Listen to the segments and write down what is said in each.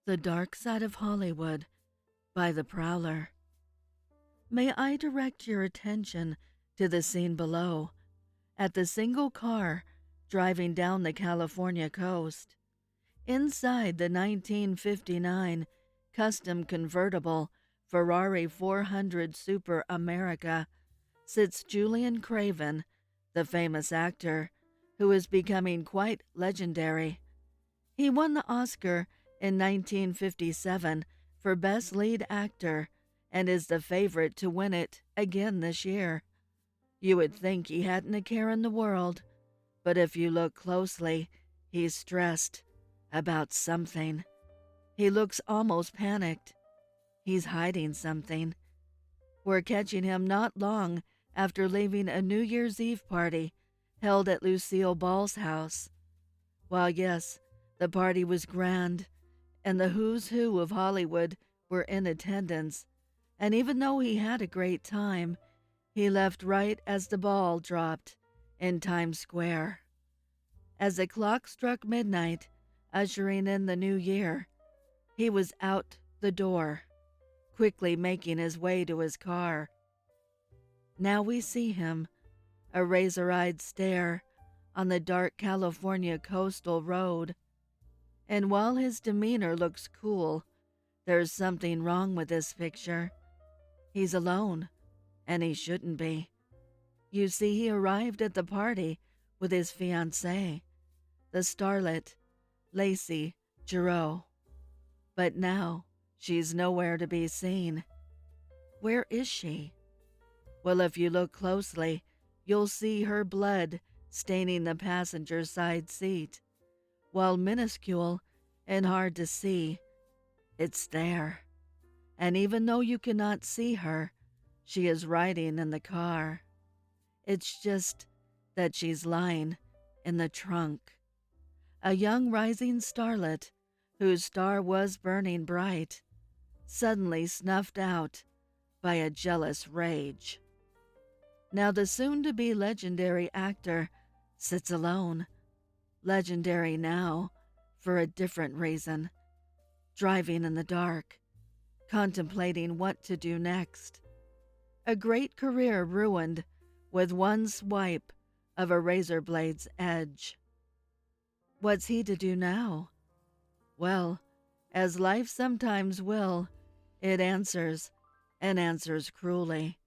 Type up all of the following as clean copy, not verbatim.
The Dark Side of Hollywood by The Prowler. May I direct your attention to the scene below, at the single car driving down the California coast. Inside the 1959 custom convertible Ferrari 400 Super America sits Julian Craven, the famous actor, who is becoming quite legendary. He won the Oscar in 1957 for Best Lead Actor and is the favorite to win it again this year. You would think he hadn't a care in the world, but if you look closely, he's stressed about something. He looks almost panicked. He's hiding something. We're catching him not long after leaving a New Year's Eve party held at Lucille Ball's house. While yes, the party was grand, and the who's who of Hollywood were in attendance, and even though he had a great time, he left right as the ball dropped in Times Square. As the clock struck midnight, ushering in the new year, he was out the door, quickly making his way to his car. Now we see him, a razor-eyed stare on the dark California coastal road. And while his demeanor looks cool, there's something wrong with this picture. He's alone, and he shouldn't be. You see, he arrived at the party with his fiancée, the starlet, Lacey Giroux. But now, she's nowhere to be seen. Where is she? Well, if you look closely, you'll see her blood staining the passenger side seat. While minuscule and hard to see, it's there. And even though you cannot see her, she is riding in the car. It's just that she's lying in the trunk. A young rising starlet, whose star was burning bright, suddenly snuffed out by a jealous rage. Now the soon-to-be legendary actor sits alone, legendary now for a different reason, driving in the dark, contemplating what to do next. A great career ruined with one swipe of a razor blade's edge. What's he to do now? Well, as life sometimes will, it answers, and answers cruelly.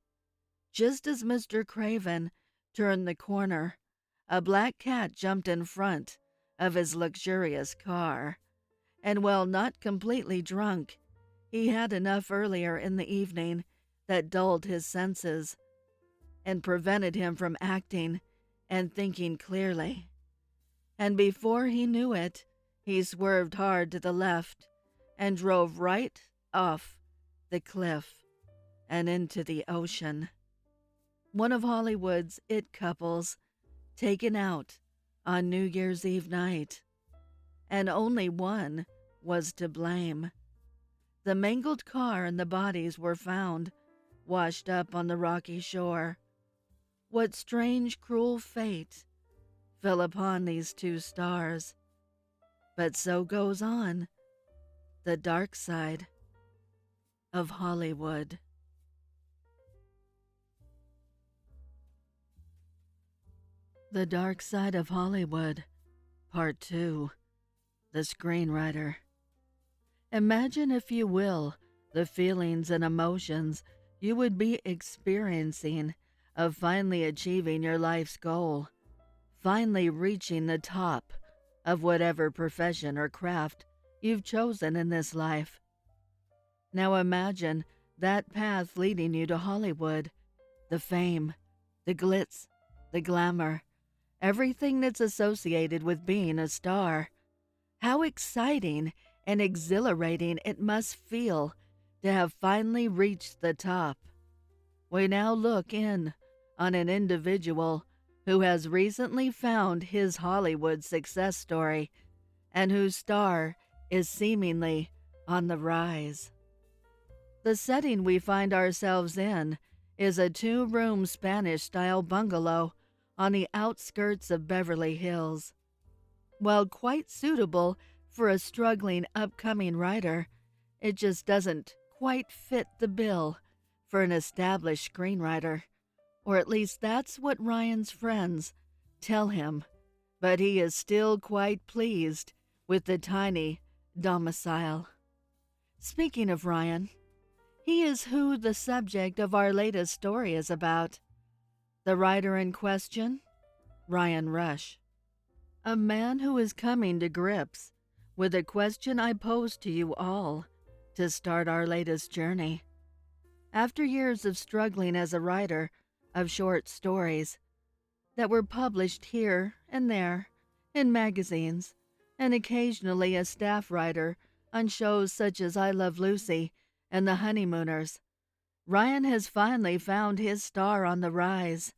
Just as Mr. Craven turned the corner, a black cat jumped in front of his luxurious car, and while not completely drunk, he had enough earlier in the evening that dulled his senses and prevented him from acting and thinking clearly. And before he knew it, he swerved hard to the left and drove right off the cliff and into the ocean. One of Hollywood's it couples taken out on New Year's Eve night. And only one was to blame. The mangled car and the bodies were found, washed up on the rocky shore. What strange, cruel fate fell upon these two stars. But so goes on the dark side of Hollywood. The Dark Side of Hollywood, Part 2, The Screenwriter. Imagine, if you will, the feelings and emotions you would be experiencing of finally achieving your life's goal, finally reaching the top of whatever profession or craft you've chosen in this life. Now imagine that path leading you to Hollywood, the fame, the glitz, the glamour, everything that's associated with being a star. How exciting and exhilarating it must feel to have finally reached the top. We now look in on an individual who has recently found his Hollywood success story and whose star is seemingly on the rise. The setting we find ourselves in is a 2-room Spanish-style bungalow on the outskirts of Beverly Hills. While quite suitable For a struggling upcoming writer, it just doesn't quite fit the bill for an established screenwriter, or at least that's what Ryan's friends tell him, but he is still quite pleased with the tiny domicile. Speaking of Ryan, he is who the subject of our latest story is about. The writer in question, Ryan Rush. A man who is coming to grips with a question I posed to you all to start our latest journey. After years of struggling as a writer of short stories that were published here and there in magazines, and occasionally a staff writer on shows such as I Love Lucy and The Honeymooners, Ryan has finally found his star on the rise.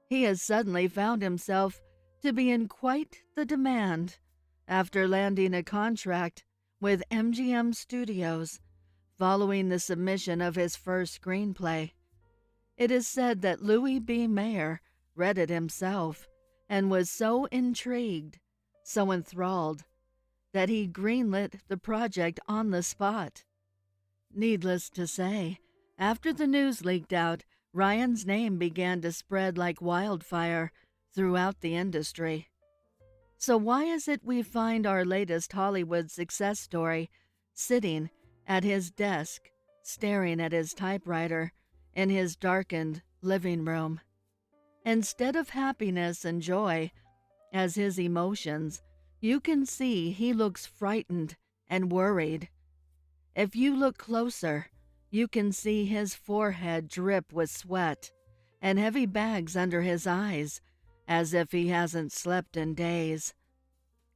He has suddenly found himself to be in quite the demand after landing a contract with MGM Studios following the submission of his first screenplay. It is said that Louis B. Mayer read it himself and was so intrigued, so enthralled, that he greenlit the project on the spot. Needless to say, after the news leaked out, Ryan's name began to spread like wildfire throughout the industry. So why is it we find our latest Hollywood success story sitting at his desk, staring at his typewriter in his darkened living room? Instead of happiness and joy as his emotions, you can see he looks frightened and worried. If you look closer, you can see his forehead drip with sweat and heavy bags under his eyes, as if he hasn't slept in days.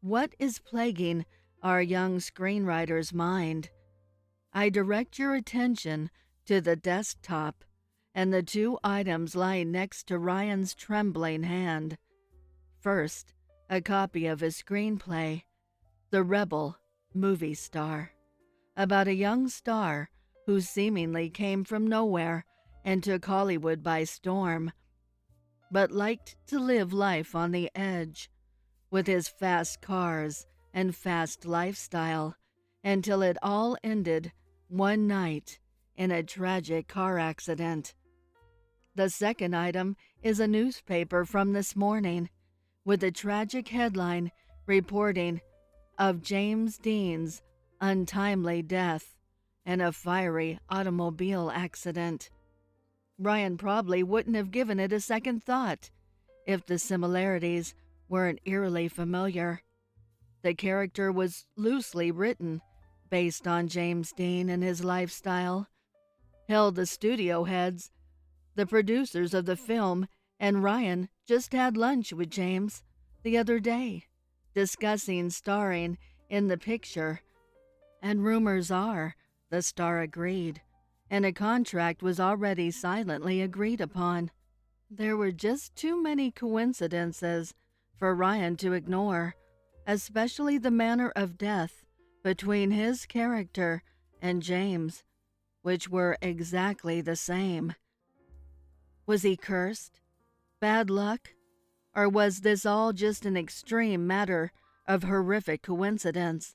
What is plaguing our young screenwriter's mind? I direct your attention to the desktop and the two items lying next to Ryan's trembling hand. First, a copy of his screenplay, The Rebel Movie Star, about a young star who seemingly came from nowhere and took Hollywood by storm, but liked to live life on the edge with his fast cars and fast lifestyle until it all ended one night in a tragic car accident. The second item is a newspaper from this morning with a tragic headline reporting of James Dean's untimely death in a fiery automobile accident. Ryan probably wouldn't have given it a second thought if the similarities weren't eerily familiar. The character was loosely written based on James Dean and his lifestyle. Hell, the studio heads, the producers of the film, and Ryan just had lunch with James the other day, discussing starring in the picture, and rumors are the star agreed, and a contract was already silently agreed upon. There were just too many coincidences for Ryan to ignore, especially the manner of death between his character and James, which were exactly the same. Was he cursed? Bad luck? Or was this all just an extreme matter of horrific coincidence?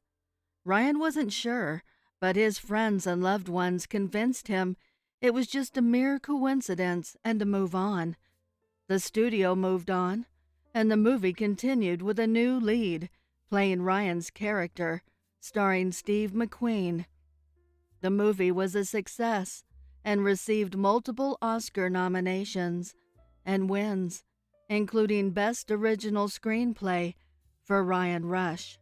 Ryan wasn't sure, but his friends and loved ones convinced him it was just a mere coincidence and to move on. The studio moved on, and the movie continued with a new lead playing Ryan's character, starring Steve McQueen. The movie was a success and received multiple Oscar nominations and wins, including Best Original Screenplay for Ryan Rush.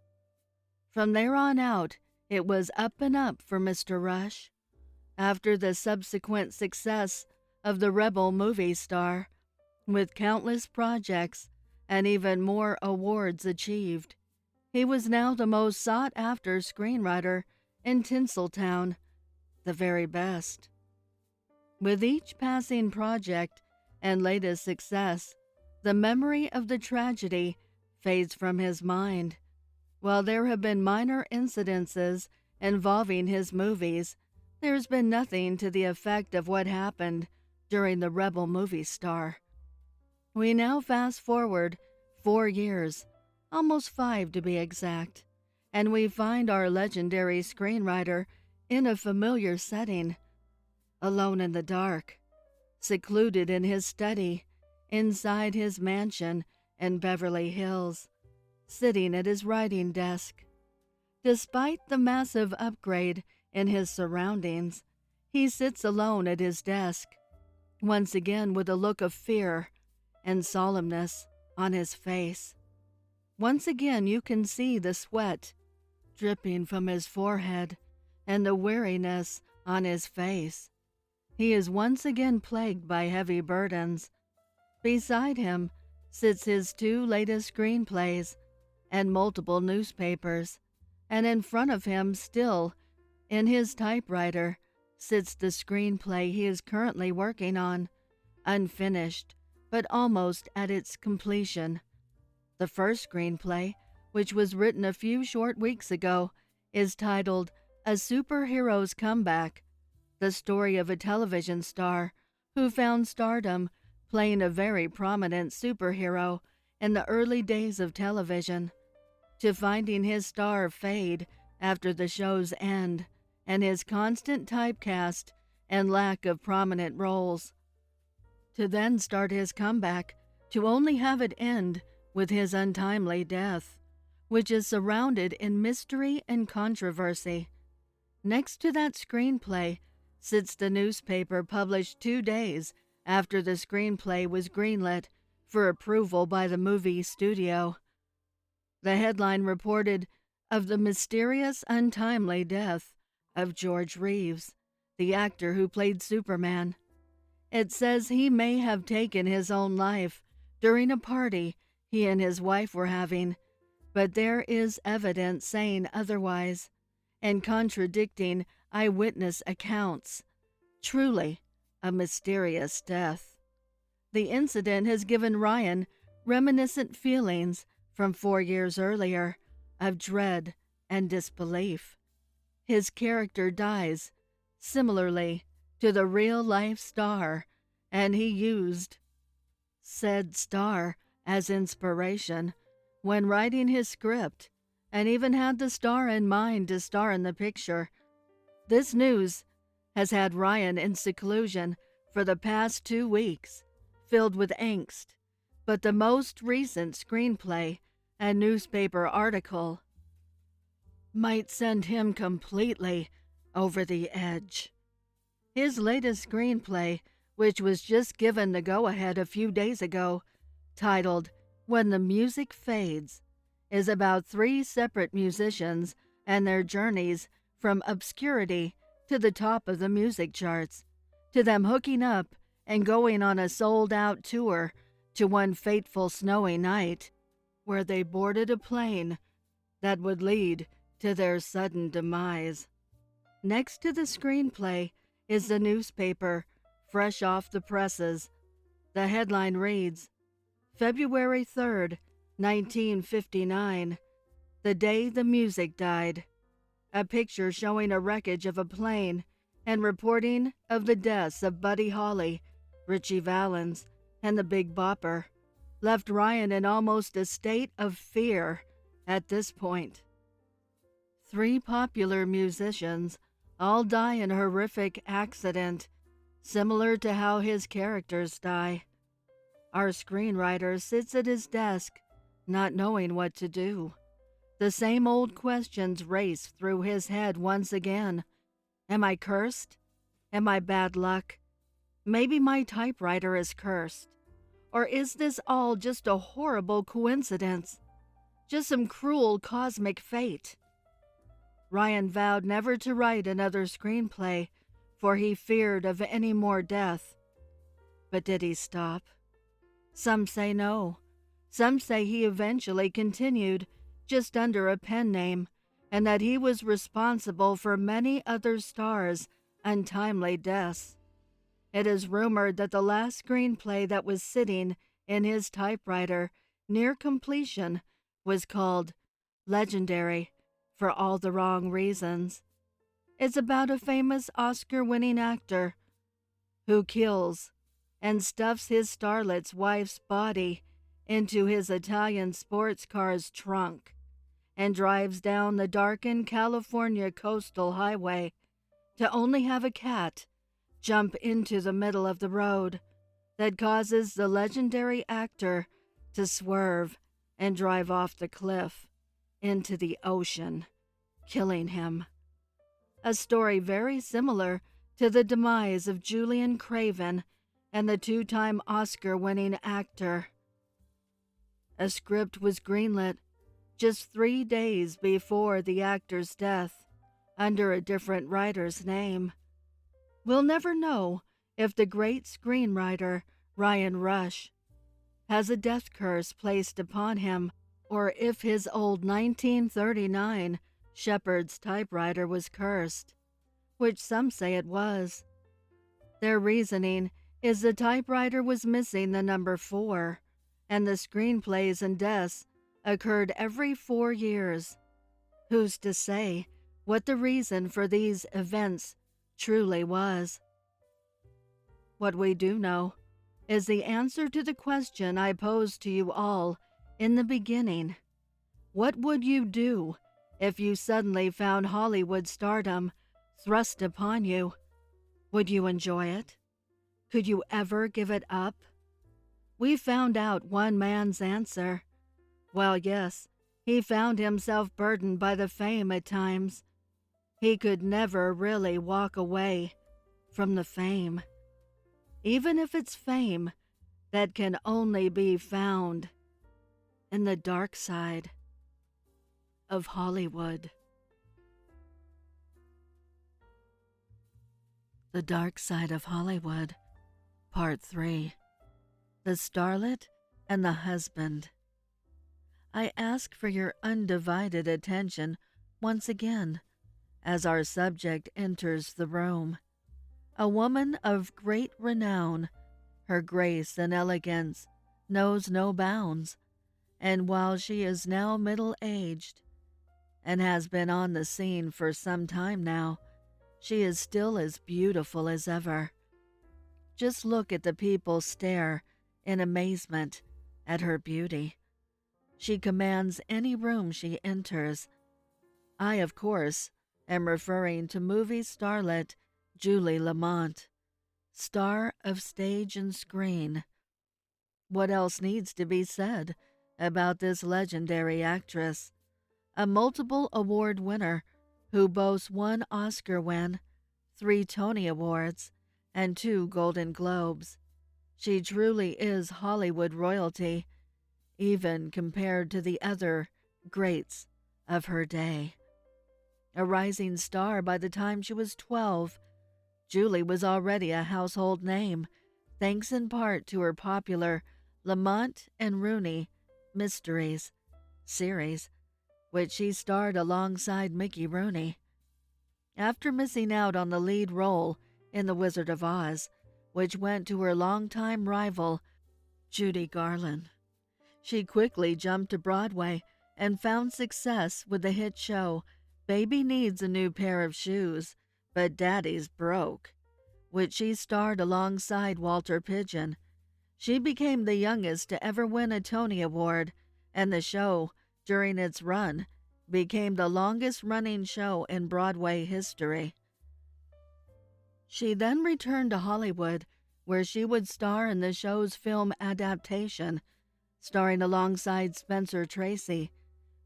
From there on out, it was up and up for Mr. Rush. After the subsequent success of The Rebel Movie Star, with countless projects and even more awards achieved, he was now the most sought-after screenwriter in Tinseltown, the very best. With each passing project and latest success, the memory of the tragedy fades from his mind. While there have been minor incidences involving his movies, there's been nothing to the effect of what happened during The Rebel Movie Star. We now fast forward 4 years, almost 5 to be exact, and we find our legendary screenwriter in a familiar setting, alone in the dark, secluded in his study, inside his mansion in Beverly Hills, sitting at his writing desk. Despite the massive upgrade in his surroundings, he sits alone at his desk, once again with a look of fear and solemnness on his face. Once again you can see the sweat dripping from his forehead and the weariness on his face. He is once again plagued by heavy burdens. Beside him sits his 2 latest screenplays and multiple newspapers, and in front of him, still in his typewriter, sits the screenplay he is currently working on, unfinished but almost at its completion. The first screenplay, which was written a few short weeks ago, is titled A Superhero's Comeback, the story of a television star who found stardom playing a very prominent superhero in the early days of television, to finding his star fade after the show's end and his constant typecast and lack of prominent roles, to then start his comeback to only have it end with his untimely death, which is surrounded in mystery and controversy. Next to that screenplay sits the newspaper published 2 days after the screenplay was greenlit for approval by the movie studio. The headline reported of the mysterious, untimely death of George Reeves, the actor who played Superman. It says he may have taken his own life during a party he and his wife were having, but there is evidence saying otherwise and contradicting eyewitness accounts. Truly a mysterious death. The incident has given Ryan reminiscent feelings from 4 years earlier of dread and disbelief. His character dies similarly to the real-life star, and he used said star as inspiration when writing his script, and even had the star in mind to star in the picture. This news has had Ryan in seclusion for the past 2 weeks, filled with angst, but the most recent screenplay and newspaper article might send him completely over the edge. His latest screenplay, which was just given the go-ahead a few days ago, titled When the Music Fades, is about 3 separate musicians and their journeys from obscurity to the top of the music charts, to them hooking up and going on a sold-out tour, to one fateful snowy night where they boarded a plane that would lead to their sudden demise. Next to the screenplay is the newspaper, fresh off the presses. The headline reads, February 3rd, 1959, the day the music died. A picture showing a wreckage of a plane and reporting of the deaths of Buddy Holly, Ritchie Valens, and the Big Bopper left Ryan in almost a state of fear at this point. 3 popular musicians all die in a horrific accident, similar to how his characters die. Our screenwriter sits at his desk, not knowing what to do. The same old questions race through his head once again. Am I cursed? Am I bad luck? Maybe my typewriter is cursed. Or is this all just a horrible coincidence? Just some cruel cosmic fate? Ryan vowed never to write another screenplay, for he feared of any more death. But did he stop? Some say no. Some say he eventually continued, just under a pen name, and that he was responsible for many other stars' untimely deaths. It is rumored that the last screenplay that was sitting in his typewriter near completion was called Legendary for All the Wrong Reasons. It's about a famous Oscar-winning actor who kills and stuffs his starlet's wife's body into his Italian sports car's trunk and drives down the darkened California coastal highway to only have a cat jump into the middle of the road that causes the legendary actor to swerve and drive off the cliff into the ocean, killing him. A story very similar to the demise of Julian Craven and the two-time Oscar-winning actor. A script was greenlit just 3 days before the actor's death under a different writer's name. We'll never know if the great screenwriter Ryan Rush has a death curse placed upon him, or if his old 1939 Shepherd's typewriter was cursed, which some say it was. Their reasoning is the typewriter was missing the number 4, and the screenplays and deaths occurred every 4 years. Who's to say what the reason for these events truly was? What we do know is the answer to the question I posed to you all in the beginning. What would you do if you suddenly found Hollywood stardom thrust upon you? Would you enjoy it? Could you ever give it up? We found out one man's answer. Well, yes, he found himself burdened by the fame at times. He could never really walk away from the fame, even if it's fame that can only be found in the dark side of Hollywood. The Dark Side of Hollywood, Part 3. The Starlet and the Husband. I ask for your undivided attention once again as our subject enters the room. A woman of great renown, her grace and elegance knows no bounds, and while she is now middle-aged and has been on the scene for some time now, she is still as beautiful as ever. Just look at the people stare in amazement at her beauty. She commands any room she enters. I, of course, am referring to movie starlet Julie Lamont, star of stage and screen. What else needs to be said about this legendary actress? A multiple award winner who boasts 1 Oscar win, 3 Tony Awards, and 2 Golden Globes. She truly is Hollywood royalty, even compared to the other greats of her day. A rising star by the time she was 12, Julie was already a household name, thanks in part to her popular Lamont and Rooney Mysteries series, which she starred alongside Mickey Rooney. After missing out on the lead role in The Wizard of Oz, which went to her longtime rival, Judy Garland, she quickly jumped to Broadway and found success with the hit show Baby Needs a New Pair of Shoes, But Daddy's Broke, which she starred alongside Walter Pidgeon. She became the youngest to ever win a Tony Award, and the show, during its run, became the longest-running show in Broadway history. She then returned to Hollywood, where she would star in the show's film adaptation, starring alongside Spencer Tracy,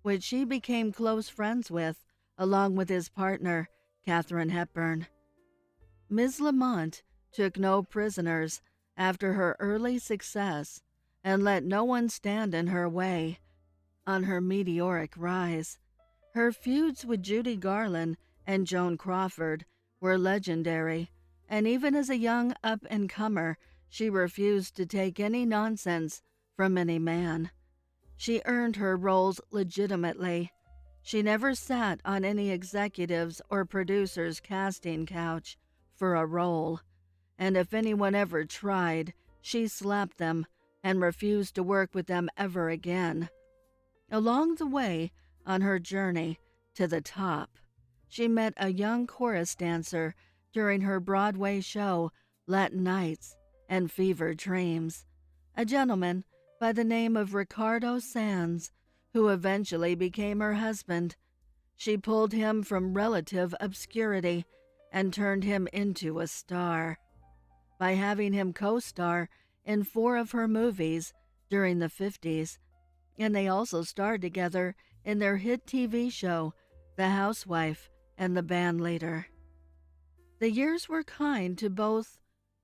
which she became close friends with, along with his partner, Katharine Hepburn. Ms. Lamont took no prisoners after her early success and let no one stand in her way on her meteoric rise. Her feuds with Judy Garland and Joan Crawford were legendary, and even as a young up-and-comer, she refused to take any nonsense from any man. She earned her roles legitimately. She never sat on any executive's or producer's casting couch for a role, and if anyone ever tried, she slapped them and refused to work with them ever again. Along the way, on her journey to the top, she met a young chorus dancer during her Broadway show Latin Nights and Fever Dreams, a gentleman by the name of Ricardo Sands, who eventually became her husband. She pulled him from relative obscurity and turned him into a star by having him co-star in 4 of her movies during the 50s, and they also starred together in their hit TV show, The Housewife and the Bandleader. The years were kind to both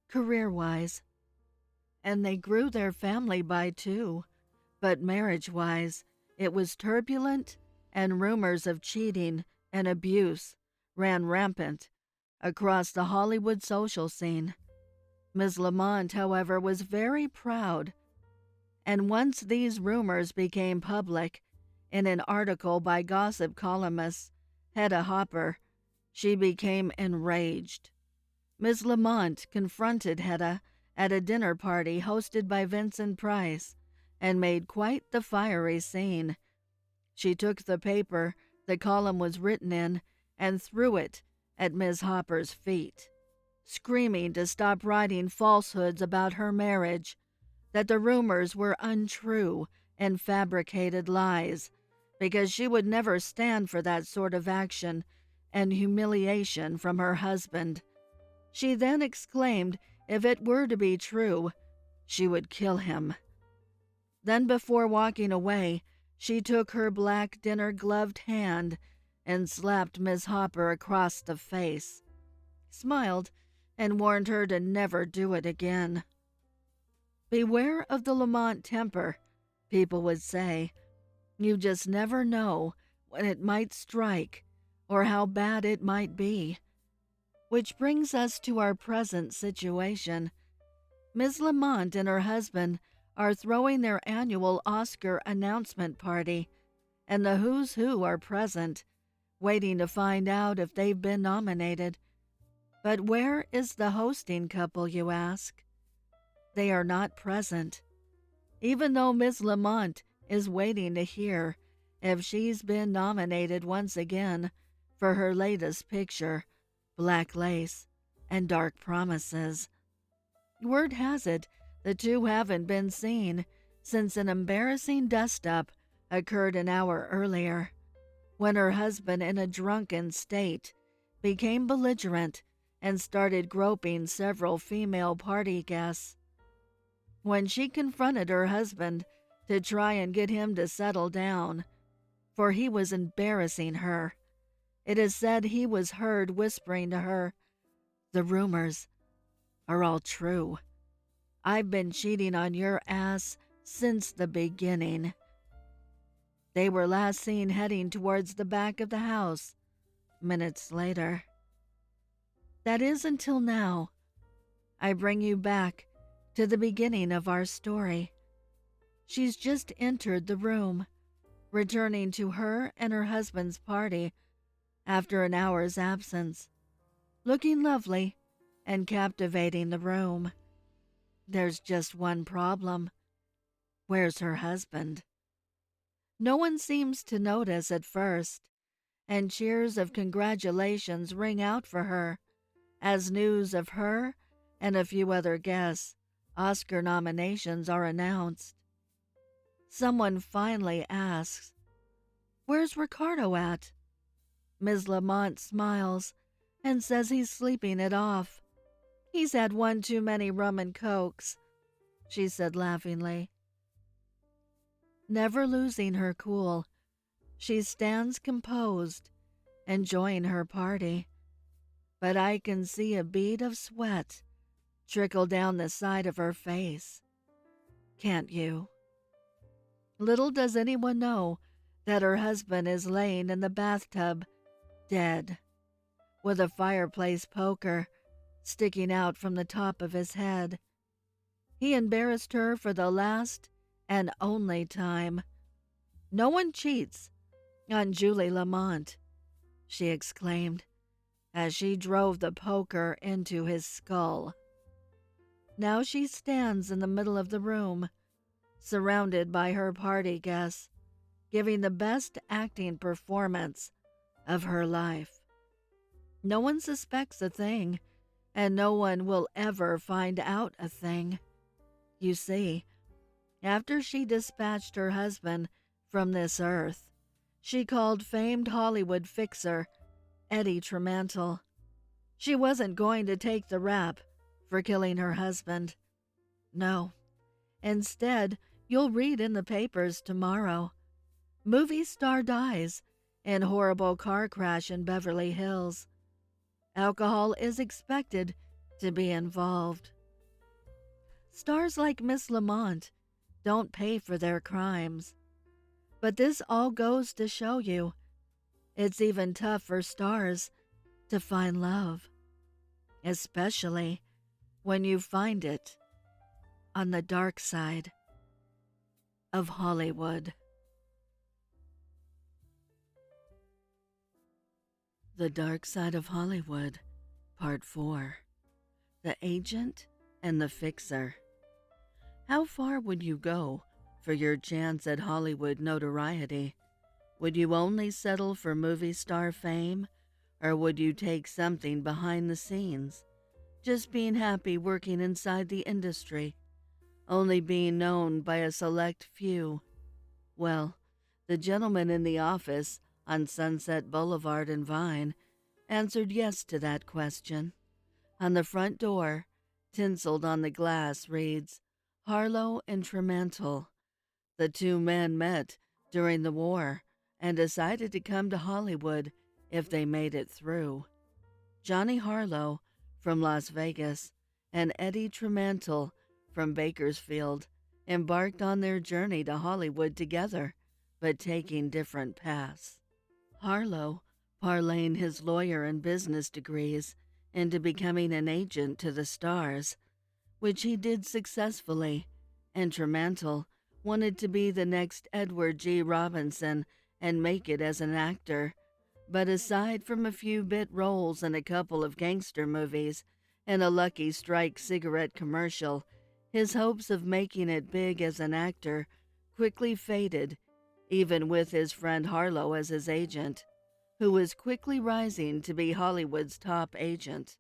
career-wise, and they grew their family by 2, but marriage-wise, it was turbulent, and rumors of cheating and abuse ran rampant across the Hollywood social scene. Ms. Lamont, however, was very proud, and once these rumors became public, in an article by gossip columnist Hedda Hopper, she became enraged. Ms. Lamont confronted Hedda at a dinner party hosted by Vincent Price and made quite the fiery scene. She took the paper the column was written in and threw it at Ms. Hopper's feet, screaming to stop writing falsehoods about her marriage, that the rumors were untrue and fabricated lies, because she would never stand for that sort of action and humiliation from her husband. She then exclaimed if it were to be true, she would kill him. Then, before walking away, she took her black dinner-gloved hand and slapped Miss Hopper across the face, smiled, and warned her to never do it again. Beware of the Lamont temper, people would say. You just never know when it might strike or how bad it might be. Which brings us to our present situation. Ms. Lamont and her husband are throwing their annual Oscar announcement party, and the who's who are present, waiting to find out if they've been nominated. But where is the hosting couple, you ask? They are not present, even though Ms. Lamont is waiting to hear if she's been nominated once again for her latest picture, Black Lace and Dark Promises. Word has it the two haven't been seen since an embarrassing dust-up occurred an hour earlier, when her husband, in a drunken state, became belligerent and started groping several female party guests. When she confronted her husband to try and get him to settle down, for he was embarrassing her, it is said he was heard whispering to her, "The rumors are all true. I've been cheating on your ass since the beginning." They were last seen heading towards the back of the house minutes later. That is until now. I bring you back to the beginning of our story. She's just entered the room, returning to her and her husband's party after an hour's absence, looking lovely and captivating the room. There's just one problem. Where's her husband? No one seems to notice at first, and cheers of congratulations ring out for her as news of her and a few other guests' Oscar nominations are announced. Someone finally asks, "Where's Ricardo at?" Ms. Lamont smiles and says he's sleeping it off. "He's had one too many rum and cokes," she said laughingly. Never losing her cool, she stands composed, enjoying her party. But I can see a bead of sweat trickle down the side of her face. Can't you? Little does anyone know that her husband is laying in the bathtub, dead, with a fireplace poker sticking out from the top of his head. He embarrassed her for the last and only time. "No one cheats on Julie Lamont," she exclaimed as she drove the poker into his skull. Now she stands in the middle of the room, surrounded by her party guests, giving the best acting performance of her life. No one suspects a thing, and no one will ever find out a thing. You see, after she dispatched her husband from this earth. She called famed Hollywood fixer Eddie Tremantle. She wasn't going to take the rap for killing her husband. No. Instead, you'll read in the papers tomorrow. Movie star dies in horrible car crash in Beverly Hills. Alcohol is expected to be involved. Stars like Miss Lamont don't pay for their crimes. But this all goes to show you it's even tough for stars to find love, especially when you find it on the dark side of Hollywood. The Dark Side of Hollywood, Part 4. The Agent and the Fixer. How far would you go for your chance at Hollywood notoriety? Would you only settle for movie star fame, or would you take something behind the scenes, just being happy working inside the industry, only being known by a select few? Well, the gentleman in the office on Sunset Boulevard and Vine answered yes to that question. On the front door, tinseled on the glass, reads, Harlow and Tremantle. The two men met during the war and decided to come to Hollywood if they made it through. Johnny Harlow from Las Vegas and Eddie Tremantle from Bakersfield embarked on their journey to Hollywood together, but taking different paths. Harlow parlaying his lawyer and business degrees into becoming an agent to the stars, which he did successfully, and Tremantle wanted to be the next Edward G. Robinson and make it as an actor. But aside from a few bit roles in a couple of gangster movies and a Lucky Strike cigarette commercial, his hopes of making it big as an actor quickly faded, even with his friend Harlow as his agent, who was quickly rising to be Hollywood's top agent.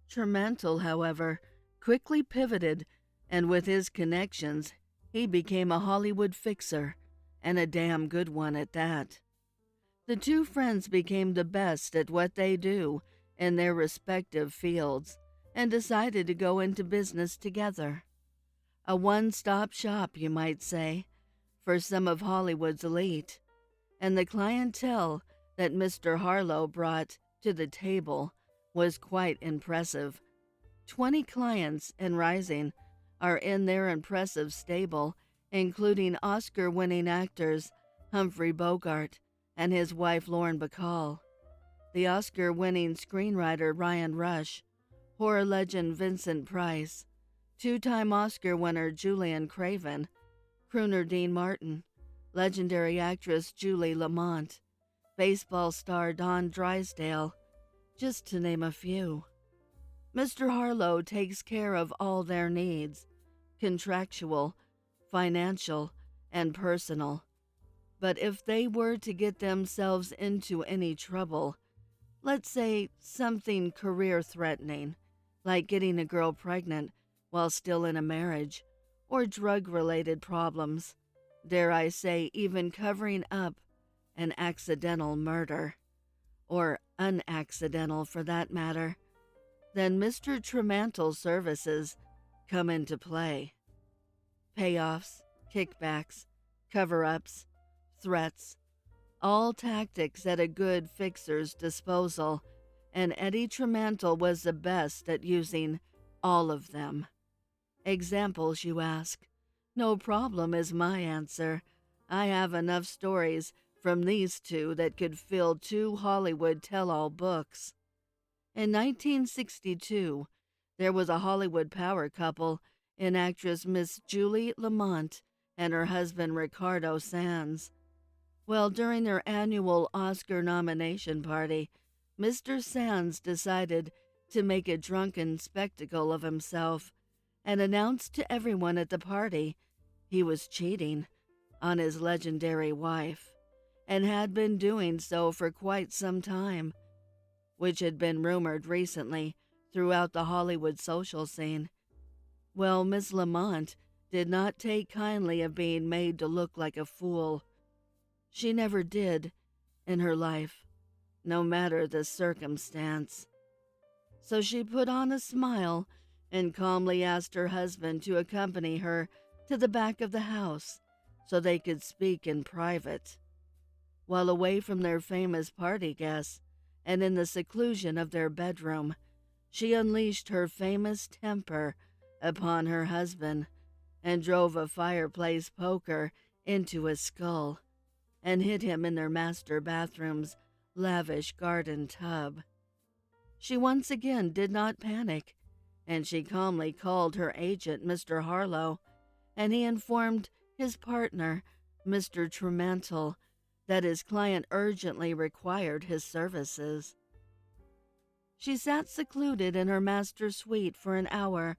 Tremantle, however, quickly pivoted, and with his connections, he became a Hollywood fixer, and a damn good one at that. The two friends became the best at what they do in their respective fields, and decided to go into business together. A one-stop shop, you might say, for some of Hollywood's elite, and the clientele that Mr. Harlow brought to the table was quite impressive. 20 clients and rising are in their impressive stable, including Oscar-winning actors Humphrey Bogart and his wife Lauren Bacall, the Oscar-winning screenwriter Ryan Rush, horror legend Vincent Price, two-time Oscar winner Julian Craven, crooner Dean Martin, legendary actress Julie Lamont, baseball star Don Drysdale, just to name a few. Mr. Harlow takes care of all their needs, contractual, financial, and personal. But if they were to get themselves into any trouble, let's say something career-threatening, like getting a girl pregnant while still in a marriage, or drug-related problems, dare I say even covering up an accidental murder, or unaccidental for that matter, then Mr. Tremantle's services come into play. Payoffs, kickbacks, cover-ups, threats, all tactics at a good fixer's disposal, and Eddie Tremantle was the best at using all of them. Examples, you ask? No problem is my answer. I have enough stories from these two that could fill 2 Hollywood tell-all books. In 1962, there was a Hollywood power couple in actress Miss Julie Lamont and her husband Ricardo Sands. Well, during their annual Oscar nomination party, Mr. Sands decided to make a drunken spectacle of himself and announced to everyone at the party he was cheating on his legendary wife, and had been doing so for quite some time, which had been rumored recently throughout the Hollywood social scene. Well, Miss Lamont did not take kindly of being made to look like a fool, She never did in her life, no matter the circumstance. So she put on a smile and calmly asked her husband to accompany her to the back of the house so they could speak in private. While away from their famous party guests and in the seclusion of their bedroom, she unleashed her famous temper upon her husband and drove a fireplace poker into his skull and hid him in their master bathroom's lavish garden tub. She once again did not panic, and she calmly called her agent, Mr. Harlow, and he informed his partner, Mr. Tremental, that his client urgently required his services. She sat secluded in her master's suite for an hour,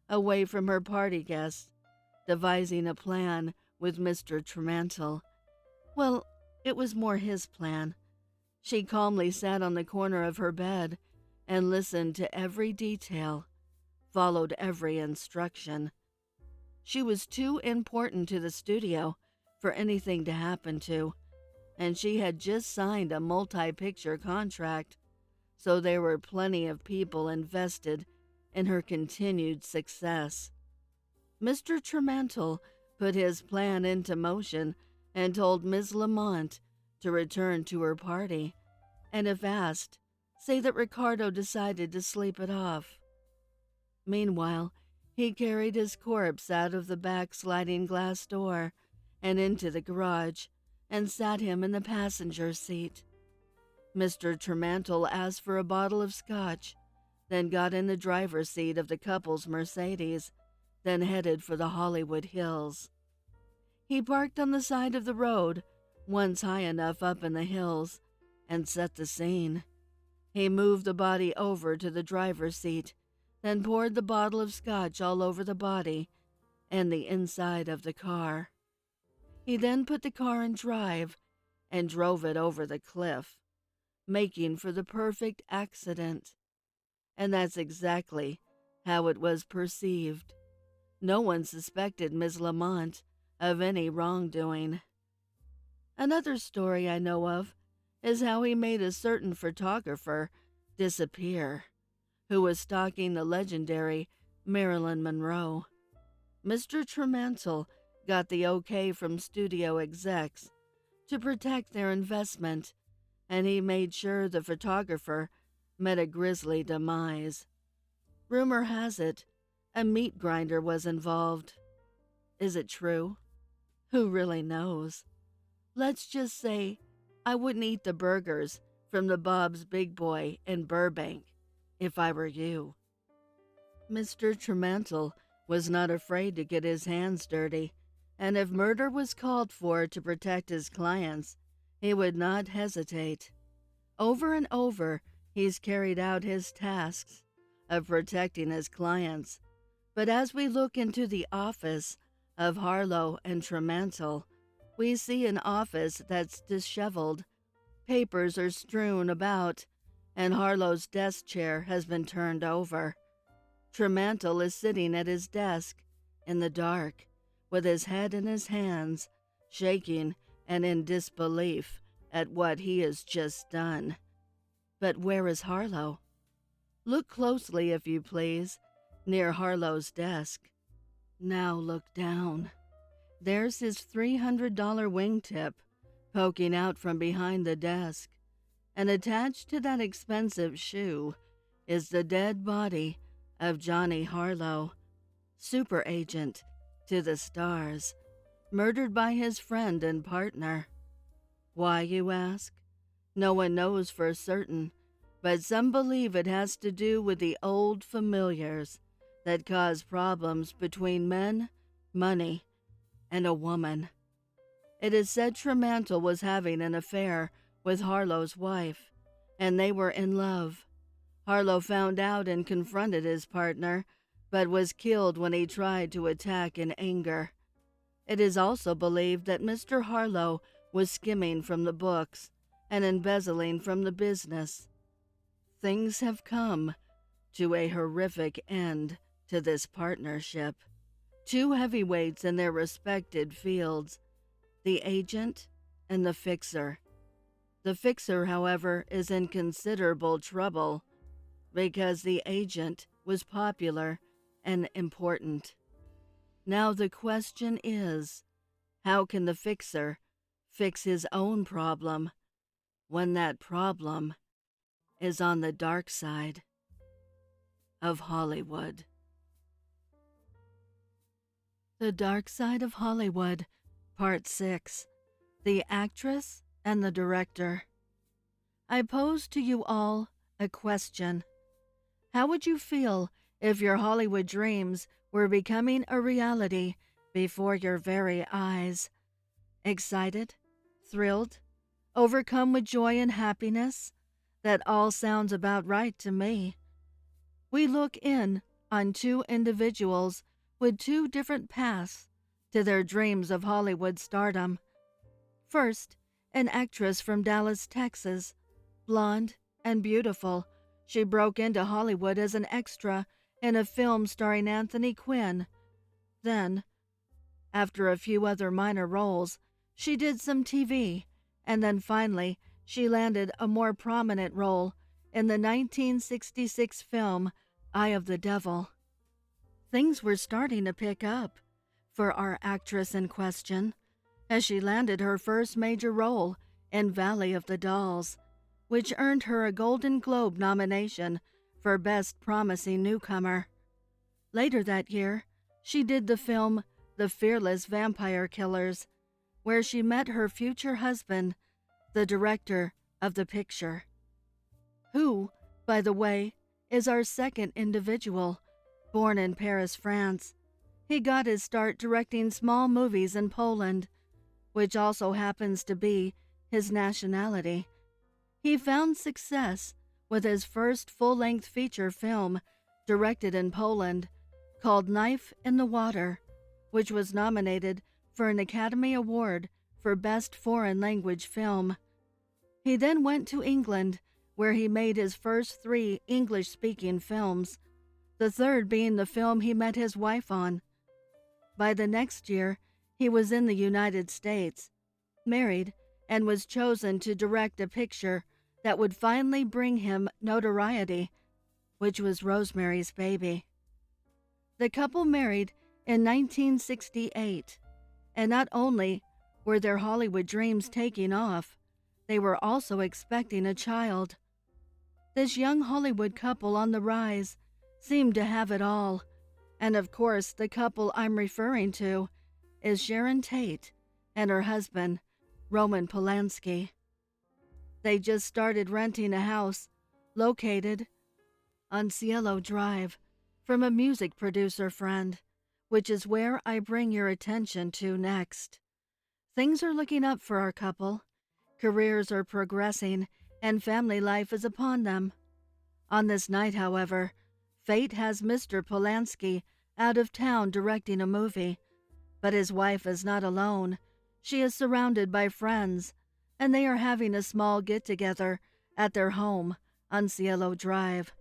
away from her party guests, devising a plan with Mr. Tremental. Well, it was more his plan. She calmly sat on the corner of her bed and listened to every detail, followed every instruction. She was too important to the studio for anything to happen to, and she had just signed a multi-picture contract, so there were plenty of people invested in her continued success. Mr. Tremental put his plan into motion and told Miss Lamont to return to her party, and if asked, say that Ricardo decided to sleep it off. Meanwhile, he carried his corpse out of the back sliding glass door and into the garage and sat him in the passenger seat. Mr. Tremental asked for a bottle of scotch, then got in the driver's seat of the couple's Mercedes, then headed for the Hollywood Hills. He parked on the side of the road, once high enough up in the hills, and set the scene. He moved the body over to the driver's seat, then poured the bottle of scotch all over the body and the inside of the car. He then put the car in drive and drove it over the cliff, making for the perfect accident. And that's exactly how it was perceived. No one suspected Miss Lamont of any wrongdoing. Another story I know of is how he made a certain photographer disappear, who was stalking the legendary Marilyn Monroe. Mr. Tremental got the okay from studio execs to protect their investment, and he made sure the photographer met a grisly demise. Rumor has it a meat grinder was involved. Is it true? Who really knows? Let's just say I wouldn't eat the burgers from the Bob's Big Boy in Burbank if I were you. Mr. Tremental was not afraid to get his hands dirty, and if murder was called for to protect his clients, he would not hesitate. Over and over, he's carried out his tasks of protecting his clients. But as we look into the office of Harlow and Tremental, we see an office that's disheveled. Papers are strewn about, and Harlow's desk chair has been turned over. Tremental is sitting at his desk in the dark, with his head in his hands, shaking and in disbelief at what he has just done. But where is Harlow? Look closely, if you please, near Harlow's desk. Now look down. There's his $300 wingtip poking out from behind the desk, and attached to that expensive shoe is the dead body of Johnny Harlow, super agent to the stars, murdered by his friend and partner. Why, you ask? No one knows for certain, but some believe it has to do with the old familiars that cause problems between men, money, and a woman. It is said Tremental was having an affair with Harlow's wife, and they were in love. Harlow found out and confronted his partner, but was killed when he tried to attack in anger. It is also believed that Mr. Harlow was skimming from the books and embezzling from the business. Things have come to a horrific end to this partnership. Two heavyweights in their respected fields, the agent and the fixer. The fixer, however, is in considerable trouble because the agent was popular and important. Now the question is, how can the fixer fix his own problem when that problem is on the dark side of Hollywood? The Dark Side of Hollywood, Part 6, The Actress and the Director. I pose to you all a question. How would you feel if your Hollywood dreams were becoming a reality before your very eyes? Excited? Thrilled? Overcome with joy and happiness? That all sounds about right to me. We look in on two individuals with two different paths to their dreams of Hollywood stardom. First, an actress from Dallas, Texas. Blonde and beautiful, she broke into Hollywood as an extra in a film starring Anthony Quinn. Then, after a few other minor roles, she did some TV, and then finally she landed a more prominent role in the 1966 film Eye of the Devil. Things were starting to pick up for our actress in question, as she landed her first major role in Valley of the Dolls, which earned her a Golden Globe nomination for Best Promising Newcomer. Later that year, she did the film The Fearless Vampire Killers, where she met her future husband, the director of the picture, who, by the way, is our second individual, born in Paris, France. He got his start directing small movies in Poland, which also happens to be his nationality. He found success with his first full-length feature film directed in Poland called Knife in the Water, which was nominated for an Academy Award for Best Foreign Language Film. He then went to England, where he made his first 3 English-speaking films, the third being the film he met his wife on. By the next year, he was in the United States, married, and was chosen to direct a picture that would finally bring him notoriety, which was Rosemary's Baby. The couple married in 1968, and not only were their Hollywood dreams taking off, they were also expecting a child. This young Hollywood couple on the rise seemed to have it all, and of course the couple I'm referring to is Sharon Tate and her husband, Roman Polanski. They just started renting a house located on Cielo Drive from a music producer friend, which is where I bring your attention to next. Things are looking up for our couple. Careers are progressing, and family life is upon them. On this night, however, fate has Mr. Polanski out of town directing a movie, but his wife is not alone. She is surrounded by friends, and they are having a small get-together at their home on Cielo Drive.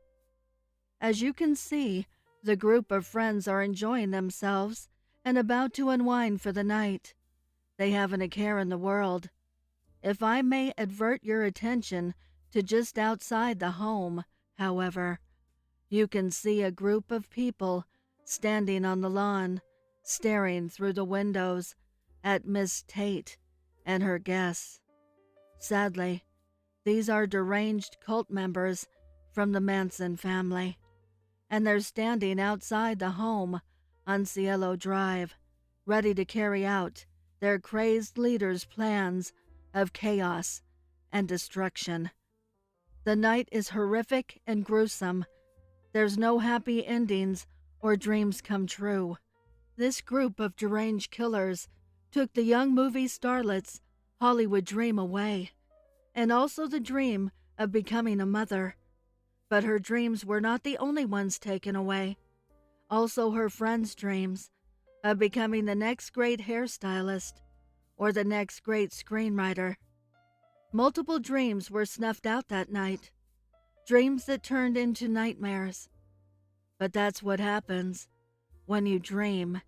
As you can see, the group of friends are enjoying themselves and about to unwind for the night. They haven't a care in the world. If I may advert your attention to just outside the home, however, you can see a group of people standing on the lawn, staring through the windows at Miss Tate and her guests. Sadly, these are deranged cult members from the Manson family, and they're standing outside the home on Cielo Drive, ready to carry out their crazed leader's plans of chaos and destruction. The night is horrific and gruesome. There's no happy endings or dreams come true. This group of deranged killers took the young movie starlet's Hollywood dream away, and also the dream of becoming a mother. But her dreams were not the only ones taken away. Also her friends' dreams of becoming the next great hairstylist or the next great screenwriter. Multiple dreams were snuffed out that night, dreams that turned into nightmares. But that's what happens when you dream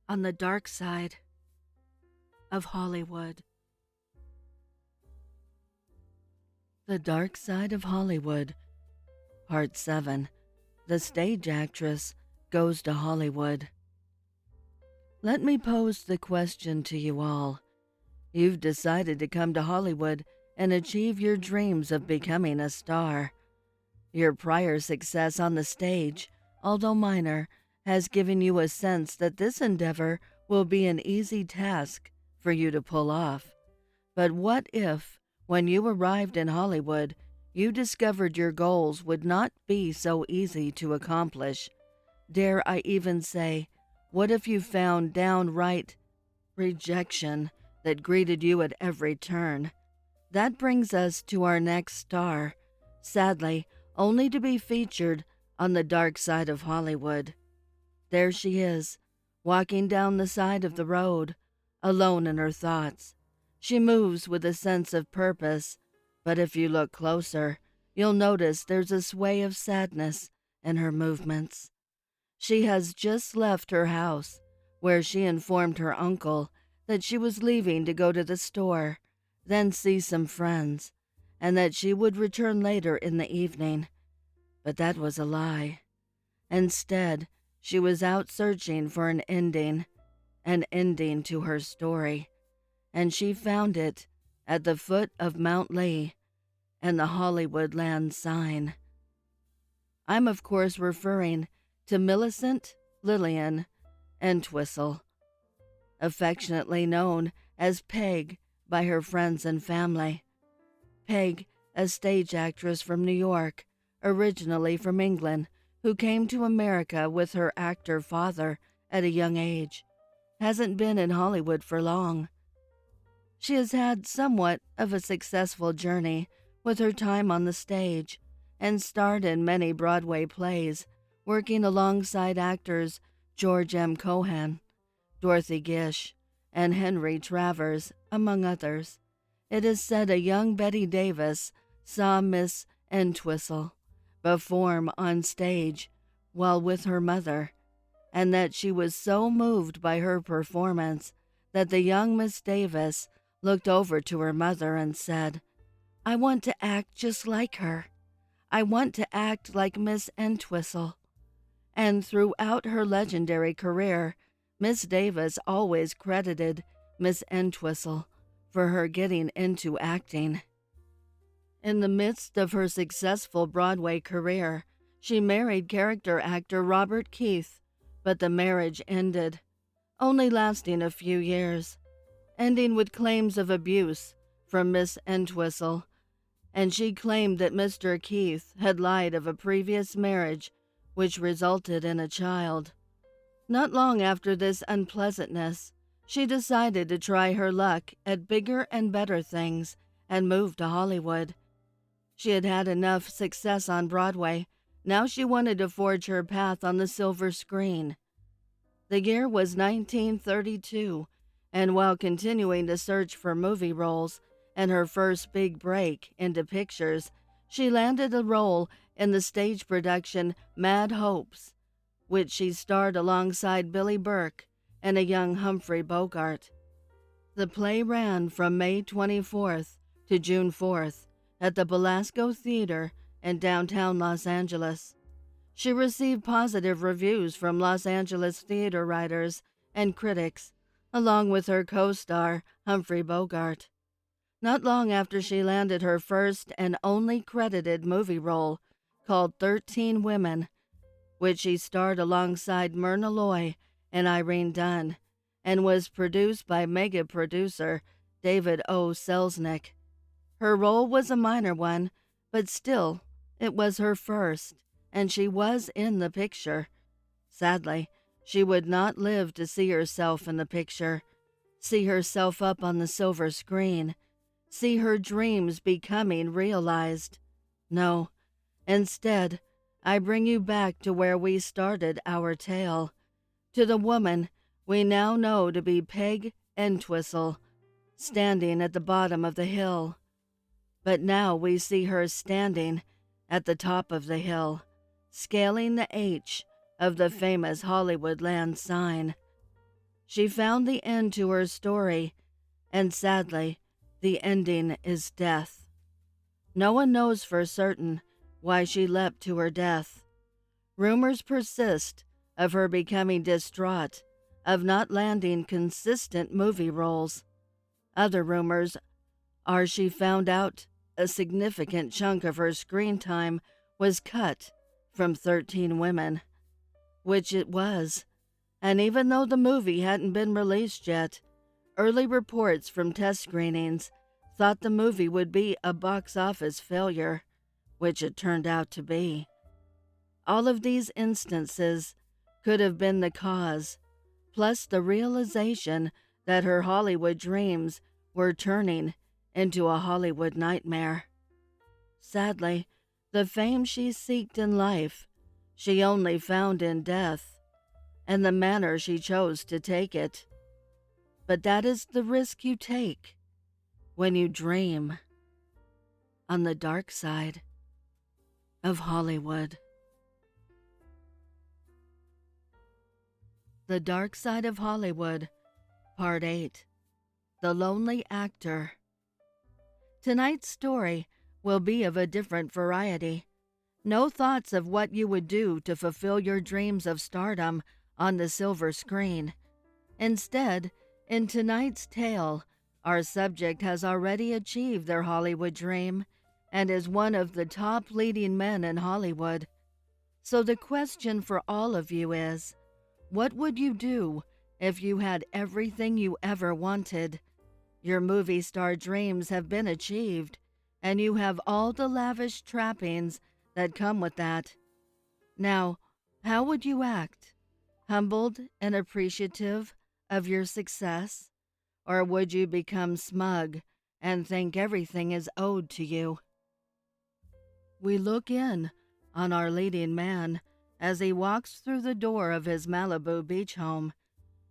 on the dark side of Hollywood. The Dark Side of Hollywood, Part 7. The Stage Actress Goes to Hollywood. Let me pose the question to you all. You've decided to come to Hollywood and achieve your dreams of becoming a star. Your prior success on the stage, although minor, has given you a sense that this endeavor will be an easy task for you to pull off. But what if, when you arrived in Hollywood, you discovered your goals would not be so easy to accomplish? Dare I even say, what if you found downright rejection that greeted you at every turn? That brings us to our next star, sadly, only to be featured on the dark side of Hollywood. There she is, walking down the side of the road, alone in her thoughts. She moves with a sense of purpose, but if you look closer, you'll notice there's a sway of sadness in her movements. She has just left her house, where she informed her uncle that she was leaving to go to the store, then see some friends, and that she would return later in the evening. But that was a lie. Instead, she was out searching for an ending to her story, and she found it at the foot of Mount Lee and the Hollywoodland sign. I'm of course referring to Millicent Lillian Entwistle, affectionately known as Peg by her friends and family. Peg, a stage actress from New York, originally from England, who came to America with her actor father at a young age, hasn't been in Hollywood for long. She has had somewhat of a successful journey with her time on the stage, and starred in many Broadway plays, working alongside actors George M. Cohan, Dorothy Gish, and Henry Travers, among others. It is said a young Betty Davis saw Miss Entwistle perform on stage while with her mother, and that she was so moved by her performance that the young Miss Davis looked over to her mother and said, "I want to act just like her. I want to act like Miss Entwistle." And throughout her legendary career, Miss Davis always credited Miss Entwistle for her getting into acting. In the midst of her successful Broadway career, she married character actor Robert Keith, but the marriage ended, only lasting a few years, ending with claims of abuse from Miss Entwistle, and she claimed that Mr. Keith had lied of a previous marriage which resulted in a child. Not long after this unpleasantness, she decided to try her luck at bigger and better things and moved to Hollywood. She had had enough success on Broadway. Now she wanted to forge her path on the silver screen. The year was 1932, and while continuing to search for movie roles and her first big break into pictures, she landed a role in the stage production Mad Hopes, which she starred alongside Billy Burke and a young Humphrey Bogart. The play ran from May 24th to June 4th at the Belasco Theater in downtown Los Angeles. She received positive reviews from Los Angeles theater writers and critics, along with her co-star Humphrey Bogart. Not long after she landed her first and only credited movie role, called 13 Women, which she starred alongside Myrna Loy and Irene Dunn, and was produced by mega producer David O. Selznick. Her role was a minor one, but still, it was her first, and she was in the picture. Sadly, she would not live to see herself in the picture, see herself up on the silver screen, see her dreams becoming realized. No, instead, I bring you back to where we started our tale, to the woman we now know to be Peg Entwistle, standing at the bottom of the hill. But now we see her standing at the top of the hill, scaling the H of the famous Hollywoodland sign. She found the end to her story, and sadly, the ending is death. No one knows for certain why she leapt to her death. Rumors persist of her becoming distraught, of not landing consistent movie roles. Other rumors are she found out a significant chunk of her screen time was cut from 13 women, which it was. And even though the movie hadn't been released yet, early reports from test screenings thought the movie would be a box office failure, which it turned out to be. All of these instances could have been the cause, plus the realization that her Hollywood dreams were turning into a Hollywood nightmare. Sadly, the fame she sought in life, she only found in death, and the manner she chose to take it. But that is the risk you take when you dream on the dark side of Hollywood. The Dark Side of Hollywood, Part 8. The Lonely Actor. Tonight's story will be of a different variety. No thoughts of what you would do to fulfill your dreams of stardom on the silver screen. Instead, in tonight's tale, our subject has already achieved their Hollywood dream and is one of the top leading men in Hollywood. So the question for all of you is, what would you do if you had everything you ever wanted? Your movie star dreams have been achieved, and you have all the lavish trappings that come with that. Now, how would you act? Humbled and appreciative of your success? Or would you become smug and think everything is owed to you? We look in on our leading man as he walks through the door of his Malibu beach home.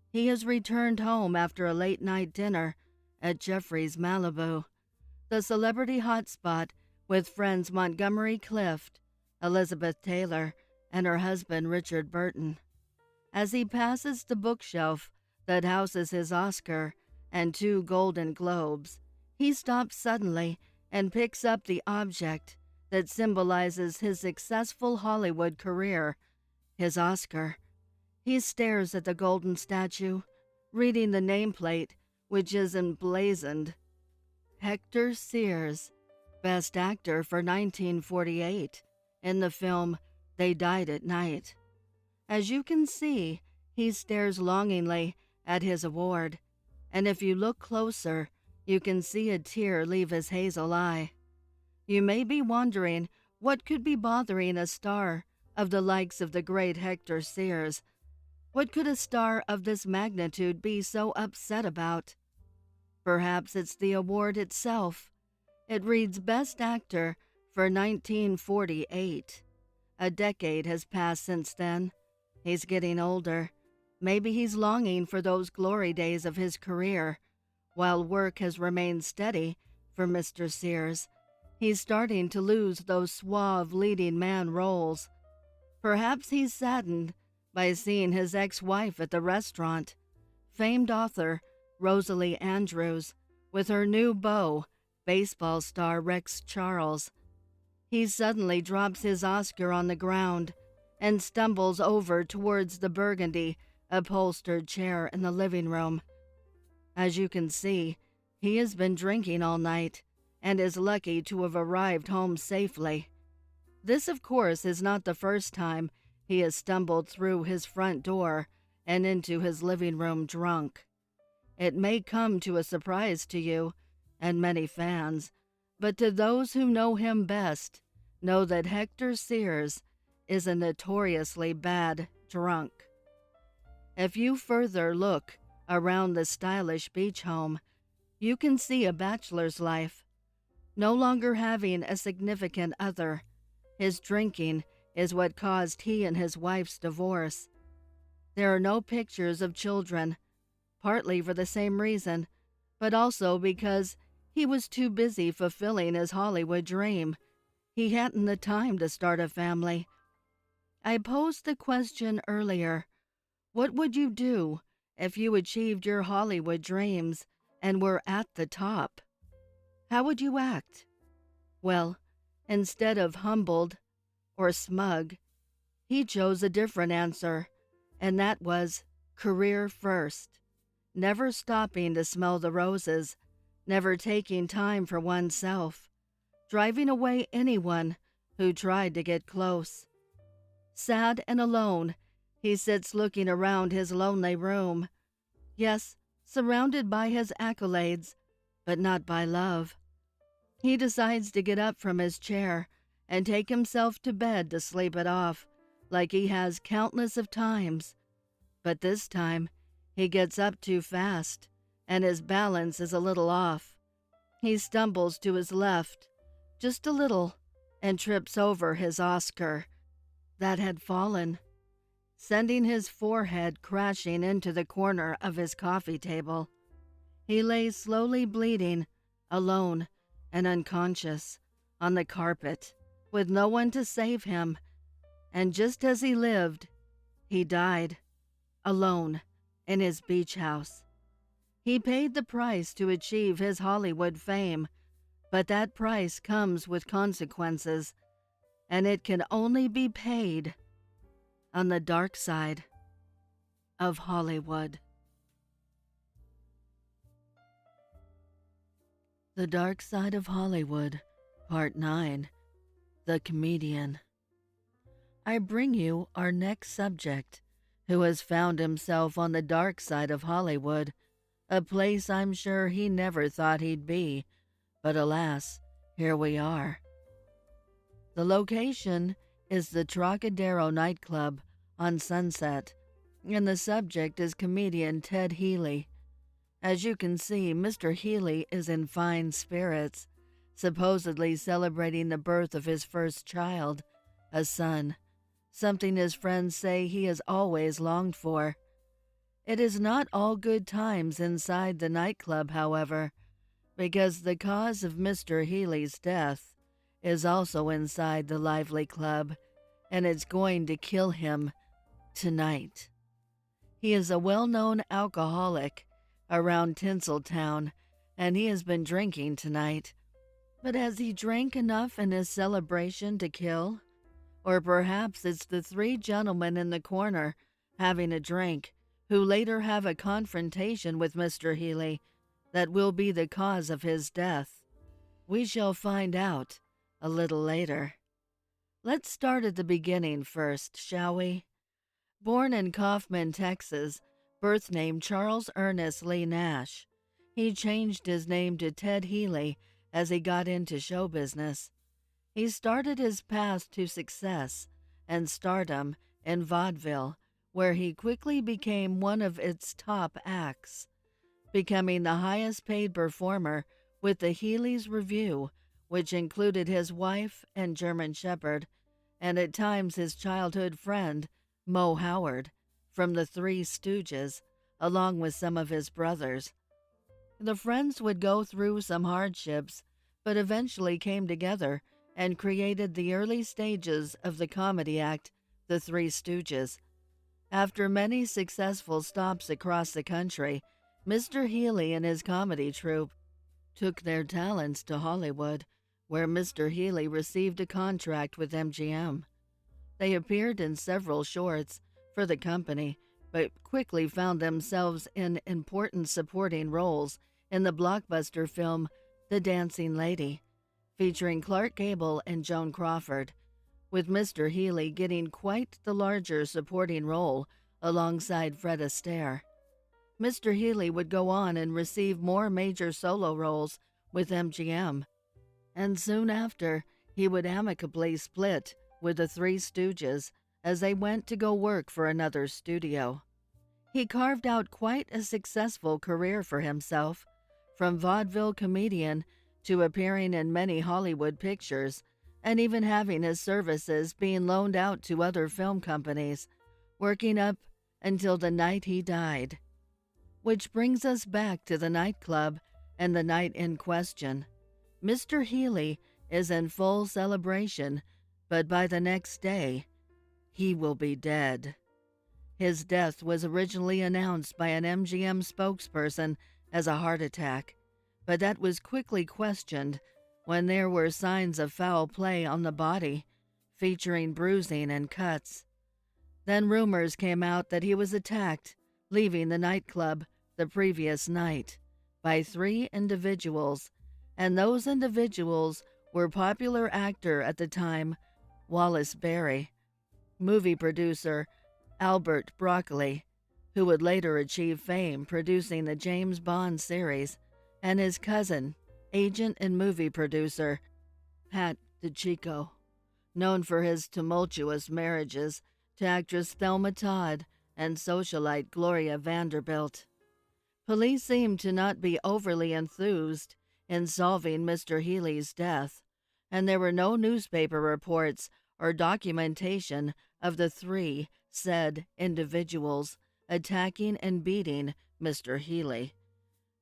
He has returned home after a late-night dinner at Jeffrey's Malibu, the celebrity hotspot, with friends Montgomery Clift, Elizabeth Taylor, and her husband Richard Burton. As he passes the bookshelf that houses his Oscar and 2 Golden Globes, he stops suddenly and picks up the object that symbolizes his successful Hollywood career, his Oscar. He stares at the golden statue, reading the nameplate, which is emblazoned, Hector Sears, Best Actor for 1948, in the film They Died at Night. As you can see, he stares longingly at his award, and if you look closer, you can see a tear leave his hazel eye. You may be wondering what could be bothering a star of the likes of the great Hector Sears. What could a star of this magnitude be so upset about? Perhaps it's the award itself. It reads Best Actor for 1948. A decade has passed since then. He's getting older. Maybe he's longing for those glory days of his career. While work has remained steady for Mr. Sears, he's starting to lose those suave leading man roles. Perhaps he's saddened by seeing his ex-wife at the restaurant, famed author Rosalie Andrews, with her new beau, baseball star Rex Charles. He suddenly drops his Oscar on the ground and stumbles over towards the burgundy upholstered chair in the living room. As you can see, he has been drinking all night and is lucky to have arrived home safely. This, of course, is not the first time he has stumbled through his front door and into his living room drunk. It may come to a surprise to you and many fans, but to those who know him best, know that Hector Sears is a notoriously bad drunk. If you further look around the stylish beach home, you can see a bachelor's life. No longer having a significant other, his drinking is what caused he and his wife's divorce. There are no pictures of children, partly for the same reason, but also because he was too busy fulfilling his Hollywood dream. He hadn't the time to start a family. I posed the question earlier, what would you do if you achieved your Hollywood dreams and were at the top? How would you act? Well, instead of humbled or smug, he chose a different answer, and that was career first, never stopping to smell the roses, never taking time for oneself, driving away anyone who tried to get close. Sad and alone, he sits looking around his lonely room. Yes, surrounded by his accolades, but not by love. He decides to get up from his chair and take himself to bed to sleep it off, like he has countless of times. But this time, he gets up too fast, and his balance is a little off. He stumbles to his left, just a little, and trips over his Oscar that had fallen, sending his forehead crashing into the corner of his coffee table. He lay slowly bleeding, alone and unconscious, on the carpet, with no one to save him. And just as he lived, he died, alone, in his beach house. He paid the price to achieve his Hollywood fame, but that price comes with consequences, and it can only be paid on the dark side of Hollywood. The Dark Side of Hollywood, Part 9, The Comedian. I bring you our next subject, who has found himself on the dark side of Hollywood, a place I'm sure he never thought he'd be, but alas, here we are. The location is the Trocadero nightclub on Sunset, and the subject is comedian Ted Healy. As you can see, Mr. Healy is in fine spirits, supposedly celebrating the birth of his first child, a son, something his friends say he has always longed for. It is not all good times inside the nightclub, however, because the cause of Mr. Healy's death is also inside the lively club, and it's going to kill him tonight. He is a well-known alcoholic around Tinseltown, and he has been drinking tonight. But has he drank enough in his celebration to kill? Or perhaps it's the three gentlemen in the corner having a drink who later have a confrontation with Mr. Healy that will be the cause of his death. We shall find out a little later. Let's start at the beginning first, shall we? Born in Kaufman, Texas, birth name Charles Ernest Lee Nash. He changed his name to Ted Healy as he got into show business. He started his path to success and stardom in vaudeville, where he quickly became one of its top acts, becoming the highest-paid performer with the Healy's Revue, which included his wife and German Shepherd, and at times his childhood friend, Moe Howard, from the Three Stooges, along with some of his brothers. The friends would go through some hardships, but eventually came together and created the early stages of the comedy act, The Three Stooges. After many successful stops across the country, Mr. Healy and his comedy troupe took their talents to Hollywood, where Mr. Healy received a contract with MGM. They appeared in several shorts for the company, but quickly found themselves in important supporting roles in the blockbuster film The Dancing Lady, featuring Clark Gable and Joan Crawford, with Mr. Healy getting quite the larger supporting role alongside Fred Astaire. Mr. Healy would go on and receive more major solo roles with MGM, and soon after, he would amicably split with the Three Stooges as they went to go work for another studio. He carved out quite a successful career for himself, from vaudeville comedian to appearing in many Hollywood pictures, and even having his services being loaned out to other film companies, working up until the night he died. Which brings us back to the nightclub and the night in question. Mr. Healy is in full celebration, but by the next day, he will be dead. His death was originally announced by an MGM spokesperson as a heart attack, but that was quickly questioned when there were signs of foul play on the body, featuring bruising and cuts. Then rumors came out that he was attacked, leaving the nightclub the previous night, by 3 individuals, and those individuals were popular actor at the time, Wallace Beery, movie producer Albert Broccoli, who would later achieve fame producing the James Bond series, and his cousin, agent and movie producer Pat DiCicco, known for his tumultuous marriages to actress Thelma Todd and socialite Gloria Vanderbilt. Police seemed to not be overly enthused in solving Mr. Healy's death, and there were no newspaper reports or documentation of the 3 said individuals attacking and beating Mr. Healy.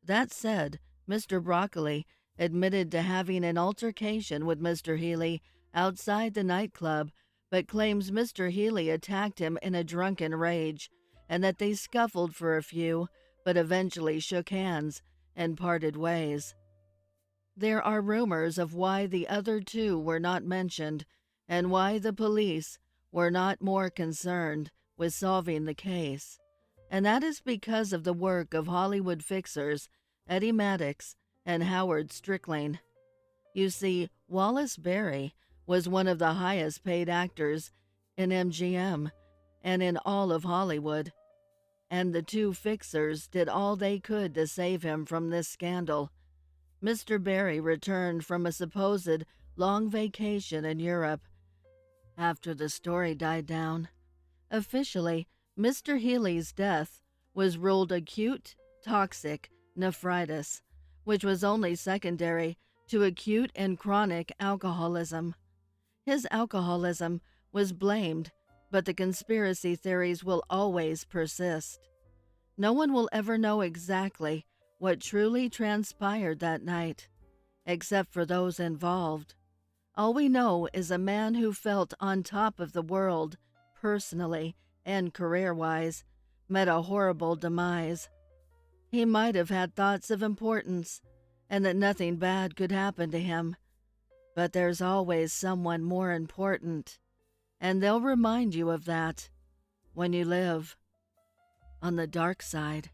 That said, Mr. Broccoli admitted to having an altercation with Mr. Healy outside the nightclub, but claims Mr. Healy attacked him in a drunken rage and that they scuffled for a few, but eventually shook hands and parted ways. There are rumors of why the other 2 were not mentioned and why the police were not more concerned with solving the case, and that is because of the work of Hollywood fixers Eddie Maddox and Howard Strickling. You see, Wallace Beery was one of the highest paid actors in MGM and in all of Hollywood, and the 2 fixers did all they could to save him from this scandal. Mr. Beery returned from a supposed long vacation in Europe after the story died down. Officially, Mr. Healy's death was ruled acute toxic nephritis, which was only secondary to acute and chronic alcoholism. His alcoholism was blamed, but the conspiracy theories will always persist. No one will ever know exactly what truly transpired that night, except for those involved. All we know is a man who felt on top of the world, personally and career-wise, met a horrible demise. He might have had thoughts of importance, and that nothing bad could happen to him. But there's always someone more important, and they'll remind you of that when you live on the dark side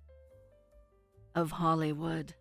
of Hollywood.